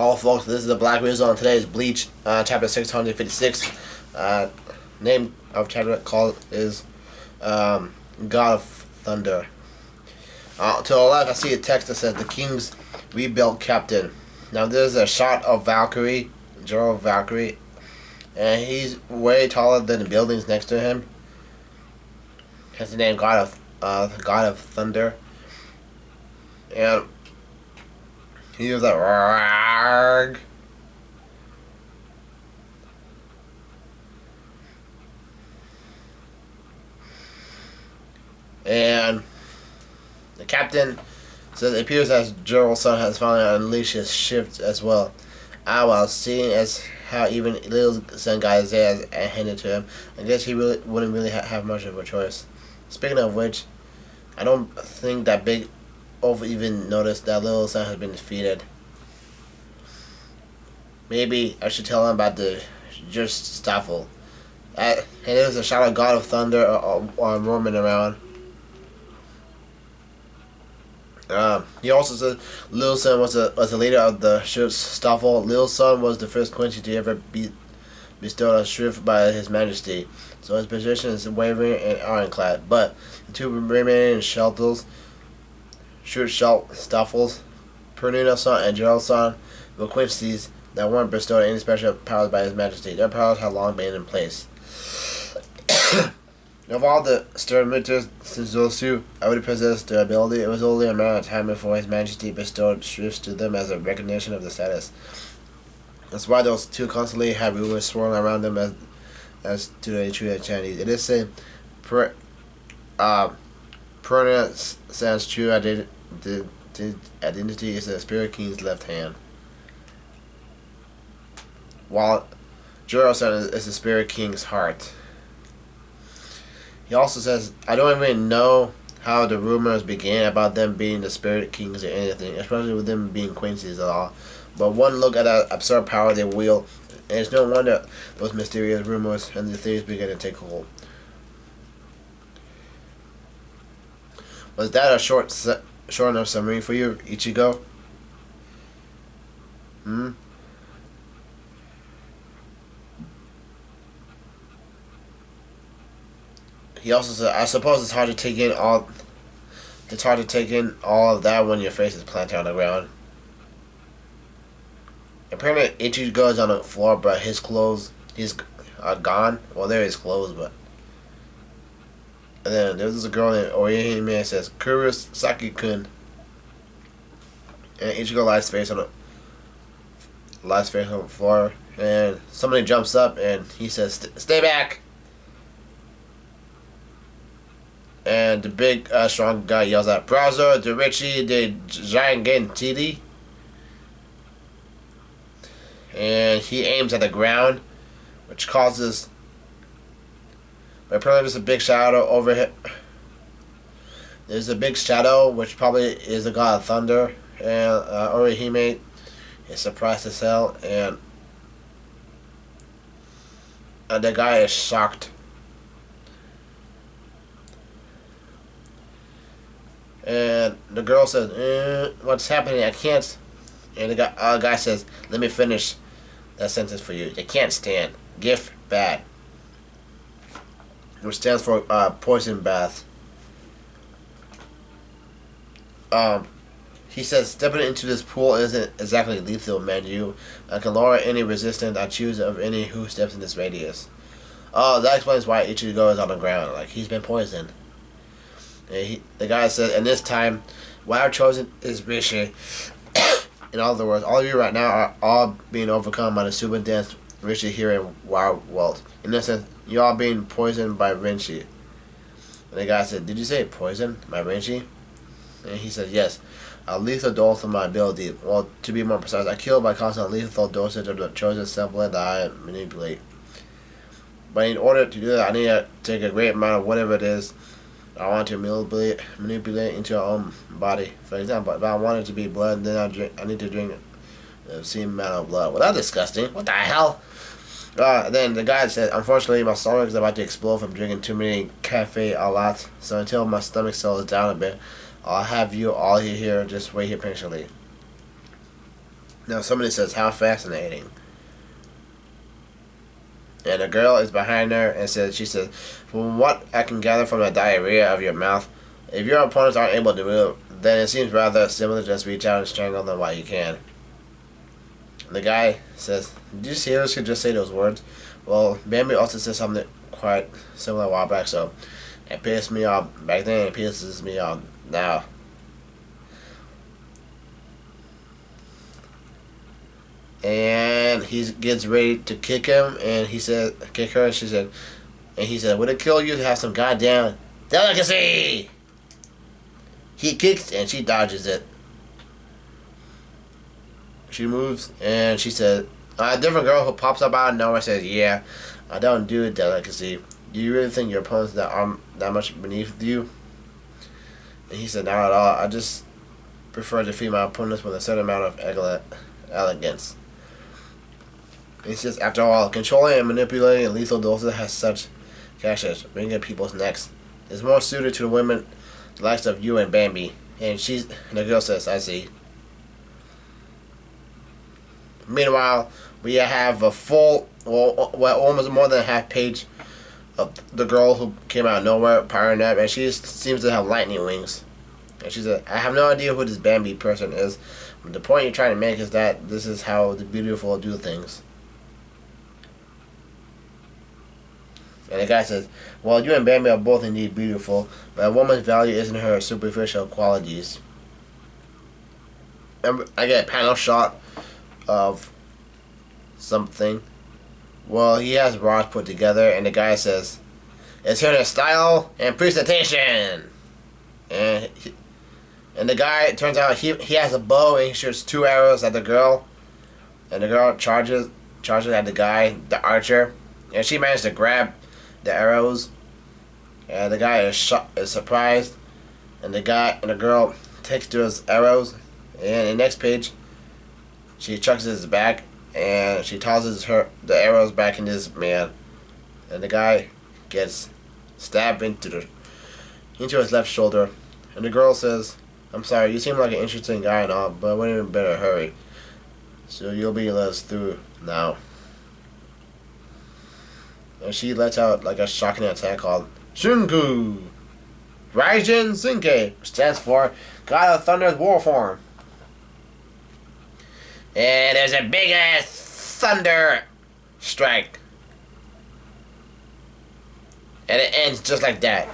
Hello folks, this is the Black Wheels on today's Bleach, chapter 656. Name of chapter called is God of Thunder. To the left I see a text that says the King's Rebuilt Captain. Now there's a shot of Valkyrie, General Valkyrie, and he's way taller than the buildings next to him. Has the name God of Thunder. And he was like, "Rarg." And the captain says it appears as Gerald's son has finally unleashed his shift as well. Well, seeing as how even little son got his ass handed to him, I guess he wouldn't really have much of a choice. Speaking of which, I don't think that Big Wolf even noticed that little son has been defeated. Maybe I should tell him about the just Staffel. And there's a shot of God of Thunder roaming around. He also said Lil Sun was the leader of the ship's Staffel. Lil Sun was the first Quincy to ever be bestowed a shrift by His Majesty, so his position is wavering and ironclad. But the two remaining shelters, Staffels, Pernina Son and Gerald Son, were Quincy's that weren't bestowed any special powers by His Majesty. Their powers had long been in place. Of all the Sturmiters since those two already possessed their ability, it was only a matter of time before His Majesty bestowed shrifts to them as a recognition of the status. That's why those two constantly have rumors swirling around them as to the true identity. It is said Pernina Son's true identity is the Spirit King's left hand, while Gerald Son is the Spirit King's heart. He also says, I don't even know how the rumors began about them being the Spirit Kings or anything, especially with them being Quincy's at all. But one look at that absurd power they wield, and it's no wonder those mysterious rumors and the theories began to take hold. Was that a short enough summary for you, Ichigo? He also said, I suppose it's hard to take in all of that when your face is planted on the ground. Apparently Ichigo is on the floor, but his clothes, he's gone. Well, there his clothes, but. And then there's a girl named Orihime that says, Kurosaki-kun. And Ichigo lies face on the floor. And somebody jumps up and he says, stay back! And the big, strong guy yells out, Browser, de Richie, de Gigantiti. And he aims at the ground, which causes. But apparently there's a big shadow over him. There's a big shadow, which probably is the God of Thunder. And Orihime is surprised as hell. And the guy is shocked. And the girl says, what's happening? I can't. And the guy says, let me finish that sentence for you. They can't stand. Gift bad. Which stands for poison bath. He says, stepping into this pool isn't exactly lethal, man. I can lower any resistance I choose of any who steps in this radius. Oh, that explains why Ichigo is on the ground. Like, he's been poisoned. The guy said, and this time, what I've chosen is Rishi. In other words, all of you right now are all being overcome by the super dense Rishi here in Wild World. In this sense, you're all being poisoned by Rinshi. And the guy said, did you say poison by Rinshi? And he said, yes. A lethal dose of my ability. Well, to be more precise, I kill by causing a lethal dosage of the chosen supplement that I manipulate. But in order to do that, I need to take a great amount of whatever it is I want to manipulate into your own body. For example, if I want it to be blood, then I need to drink the same amount of blood. Well, that's disgusting. What the hell? Then the guy said, unfortunately, my stomach is about to explode from drinking too many cafe a lot. So until my stomach settles down a bit, I'll have you all here. Just wait here patiently. Now somebody says, "How fascinating." And a girl is behind her and she says, "From what I can gather from the diarrhea of your mouth, if your opponents aren't able to move, then it seems rather similar to just reach out and strangle them while you can." And the guy says, "Did you see us could just say those words?" Well, Bambi also said something quite similar a while back, so it pissed me off back then, it pisses me off now. And he gets ready to kick him, and he said, kick her, and he said, "Would it kill you to have some goddamn delicacy?" He kicks, and she dodges it. She moves, and she said, a different girl who pops up out of nowhere says, "Yeah, I don't do a delicacy. Do you really think your opponents that much beneath you?" And he said, "Not at all. I just prefer to defeat my opponents with a certain amount of elegance." He says, "After all, controlling and manipulating lethal doses has such catches, wringing people's necks. It's more suited to the women the likes of you and Bambi." And the girl says, "I see." Meanwhile, we have a full, almost more than a half page of the girl who came out of nowhere, powering up, and she seems to have lightning wings. And she said, "I have no idea who this Bambi person is, but the point you're trying to make is that this is how the beautiful do things." And the guy says, "Well, you and Bambi are both indeed beautiful, but a woman's value isn't her superficial qualities." And I get a panel shot of something. Well, he has rods put together, and the guy says, "It's her style and presentation." And the guy, it turns out he has a bow, and he shoots 2 arrows at the girl, and the girl charges at the guy, the archer, and she managed to grab the arrows, and the guy is surprised, and the girl takes those arrows, and the next page she chucks his back, and she tosses the arrows back in this man, and the guy gets stabbed into his left shoulder, and the girl says, "I'm sorry, you seem like an interesting guy and all, but we're in a better hurry, so you'll be let us through now." And she lets out like a shocking attack called Shunku Raijin Sinke, which stands for God of Thunder's War Form. And there's a big ass thunder strike. And it ends just like that.